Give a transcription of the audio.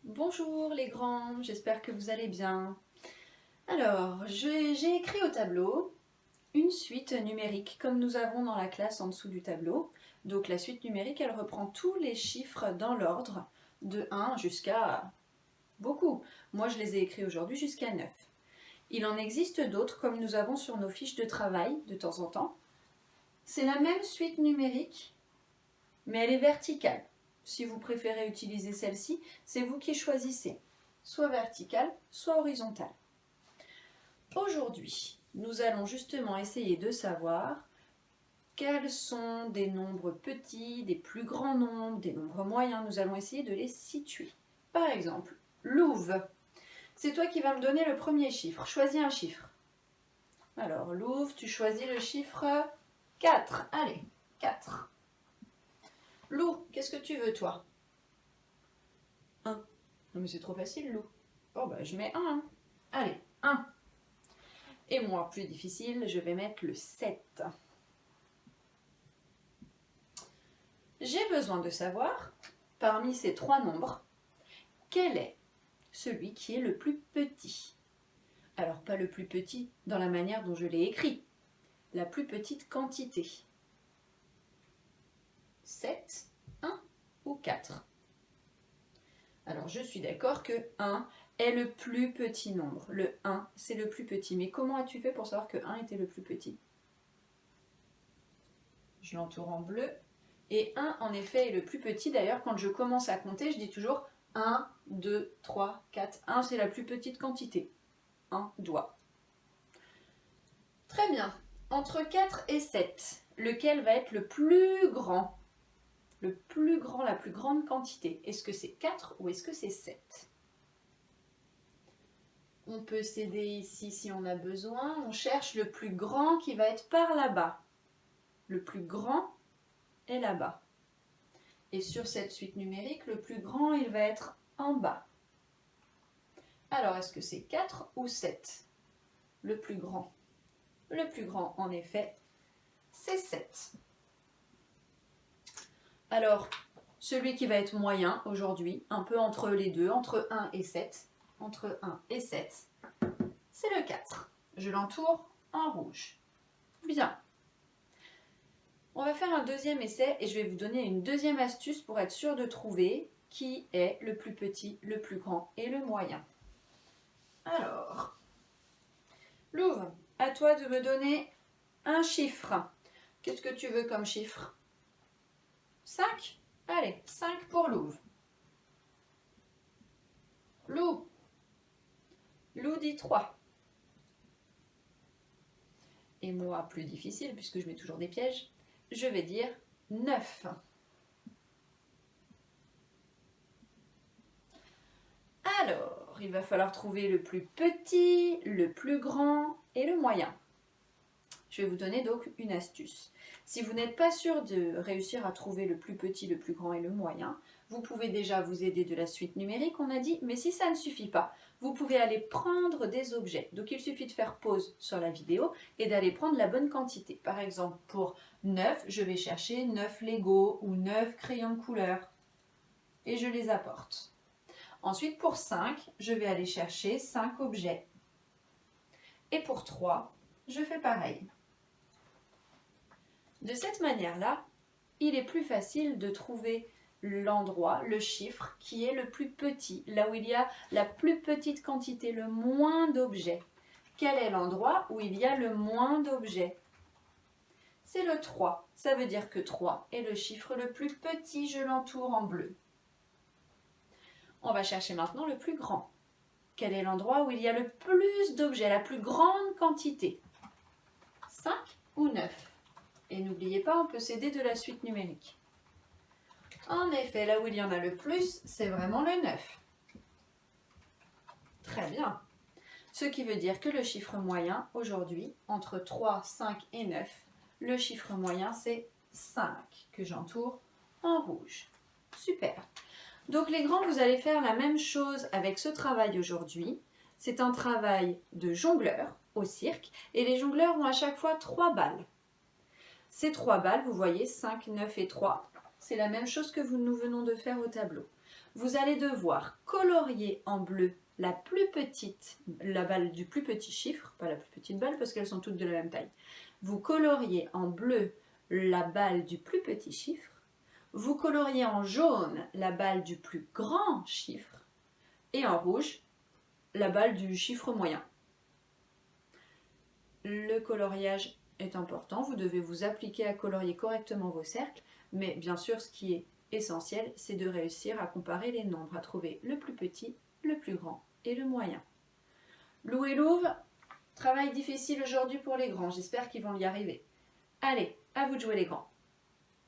Bonjour les grands, j'espère que vous allez bien. Alors, j'ai écrit au tableau une suite numérique comme nous avons dans la classe en dessous du tableau. Donc la suite numérique, elle reprend tous les chiffres dans l'ordre de 1 jusqu'à beaucoup. Moi, je les ai écrits aujourd'hui jusqu'à 9. Il en existe d'autres comme nous avons sur nos fiches de travail de temps en temps. C'est la même suite numérique, mais elle est verticale. Si vous préférez utiliser celle-ci, c'est vous qui choisissez, soit verticale, soit horizontale. Aujourd'hui, nous allons justement essayer de savoir quels sont des nombres petits, des plus grands nombres, des nombres moyens. Nous allons essayer de les situer. Par exemple, Louve, c'est toi qui vas me donner le premier chiffre. Choisis un chiffre. Alors, Louve, tu choisis le chiffre 4. Allez, 4. Lou, qu'est-ce que tu veux, toi? 1. Non, mais c'est trop facile, Lou. Oh, bah, je mets 1. Hein. Allez, 1. Et moi, plus difficile, je vais mettre le 7. J'ai besoin de savoir, parmi ces trois nombres, quel est celui qui est le plus petit. Alors, pas le plus petit dans la manière dont je l'ai écrit, la plus petite quantité. 7, 1 ou 4. Alors, je suis d'accord que 1 est le plus petit nombre. Le 1, c'est le plus petit. Mais comment as-tu fait pour savoir que 1 était le plus petit? Je l'entoure en bleu. Et 1, en effet, est le plus petit. D'ailleurs, quand je commence à compter, je dis toujours 1, 2, 3, 4. 1, c'est la plus petite quantité. Un doigt. Très bien. Entre 4 et 7, lequel va être le plus grand? Le plus grand, la plus grande quantité. Est-ce que c'est 4 ou est-ce que c'est 7? On peut s'aider ici si on a besoin. On cherche le plus grand qui va être par là-bas. Le plus grand est là-bas. Et sur cette suite numérique, le plus grand, il va être en bas. Alors, est-ce que c'est 4 ou 7? Le plus grand. Le plus grand, en effet, c'est 7. Alors, celui qui va être moyen aujourd'hui, un peu entre les deux, entre 1 et 7, entre 1 et 7, c'est le 4. Je l'entoure en rouge. Bien. On va faire un deuxième essai et je vais vous donner une deuxième astuce pour être sûr de trouver qui est le plus petit, le plus grand et le moyen. Alors, Louve, à toi de me donner un chiffre. Qu'est-ce que tu veux comme chiffre? 5? Allez, 5 pour Louve. Lou dit 3. Et moi, plus difficile, puisque je mets toujours des pièges, je vais dire 9. Alors, il va falloir trouver le plus petit, le plus grand et le moyen. Je vais vous donner donc une astuce. Si vous n'êtes pas sûr de réussir à trouver le plus petit, le plus grand et le moyen, vous pouvez déjà vous aider de la suite numérique, on a dit, mais si ça ne suffit pas, vous pouvez aller prendre des objets. Donc il suffit de faire pause sur la vidéo et d'aller prendre la bonne quantité. Par exemple, pour 9, je vais chercher 9 Lego ou 9 crayons de couleur et je les apporte. Ensuite, pour 5, je vais aller chercher 5 objets. Et pour 3, je fais pareil. De cette manière-là, il est plus facile de trouver l'endroit, le chiffre qui est le plus petit, là où il y a la plus petite quantité, le moins d'objets. Quel est l'endroit où il y a le moins d'objets? C'est le 3. Ça veut dire que 3 est le chiffre le plus petit, je l'entoure en bleu. On va chercher maintenant le plus grand. Quel est l'endroit où il y a le plus d'objets, la plus grande quantité? 5 ou 9? Et n'oubliez pas, on peut s'aider de la suite numérique. En effet, là où il y en a le plus, c'est vraiment le 9. Très bien. Ce qui veut dire que le chiffre moyen, aujourd'hui, entre 3, 5 et 9, le chiffre moyen, c'est 5, que j'entoure en rouge. Super. Donc les grands, vous allez faire la même chose avec ce travail aujourd'hui. C'est un travail de jongleur au cirque, et les jongleurs ont à chaque fois 3 balles. Ces 3 balles, vous voyez, 5, 9 et 3, c'est la même chose que nous venons de faire au tableau. Vous allez devoir colorier en bleu la balle du plus petit chiffre, pas la plus petite balle parce qu'elles sont toutes de la même taille. Vous coloriez en bleu la balle du plus petit chiffre. Vous coloriez en jaune la balle du plus grand chiffre. Et en rouge, la balle du chiffre moyen. Le coloriage est important, vous devez vous appliquer à colorier correctement vos cercles, mais bien sûr ce qui est essentiel, c'est de réussir à comparer les nombres, à trouver le plus petit, le plus grand et le moyen. Lou et Louve, travail difficile aujourd'hui pour les grands, j'espère qu'ils vont y arriver. Allez, à vous de jouer les grands.